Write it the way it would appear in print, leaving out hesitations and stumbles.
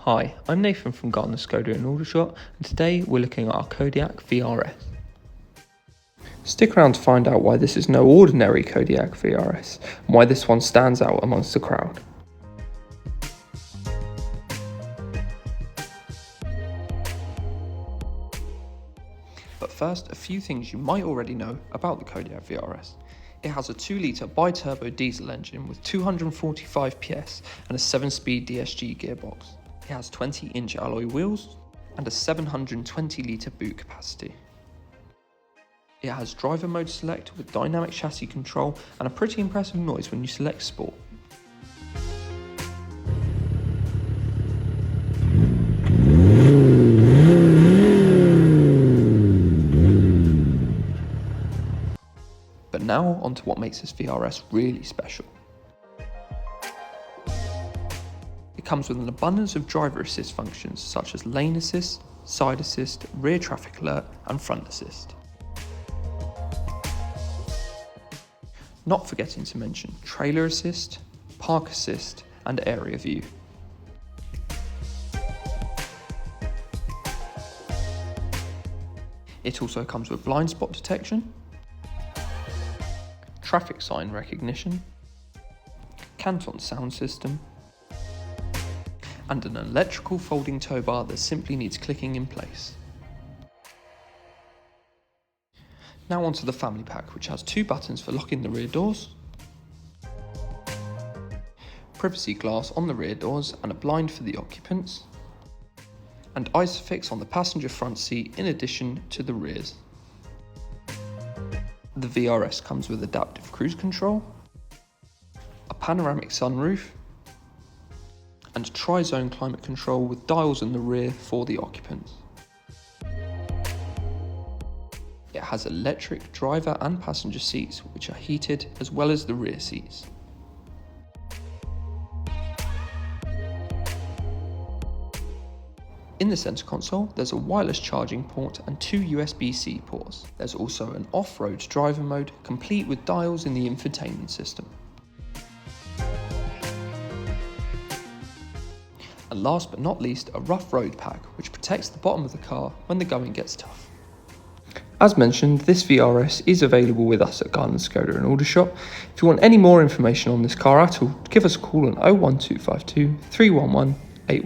Hi, I'm Nathan from Skoda Kodiaq, and today we're looking at our Kodiaq VRS. Stick around to find out why this is no ordinary Kodiaq VRS, and why this one stands out amongst the crowd. But first, a few things you might already know about the Kodiaq VRS. It has a 2-litre bi-turbo diesel engine with 245 PS and a 7-speed DSG gearbox. It has 20-inch alloy wheels and a 720-litre boot capacity. It has driver mode select with dynamic chassis control and a pretty impressive noise when you select Sport. But now onto what makes this VRS really special. It comes with an abundance of driver assist functions such as lane assist, side assist, rear traffic alert and front assist. Not forgetting to mention trailer assist, park assist and area view. It also comes with blind spot detection, traffic sign recognition, Canton sound system, and an electrical folding tow bar that simply needs clicking in place. Now onto the family pack, which has 2 buttons for locking the rear doors, privacy glass on the rear doors and a blind for the occupants, and ISOFIX on the passenger front seat in addition to the rears. The VRS comes with adaptive cruise control, a panoramic sunroof, and tri-zone climate control with dials in the rear for the occupants. It has electric driver and passenger seats which are heated as well as the rear seats. In the centre console, there's a wireless charging port and 2 USB-C ports. There's also an off-road driver mode, complete with dials in the infotainment system. And last but not least, a rough road pack, which protects the bottom of the car when the going gets tough. As mentioned, this VRS is available with us at Skoda Kodiaq. If you want any more information on this car at all, give us a call on 01252 311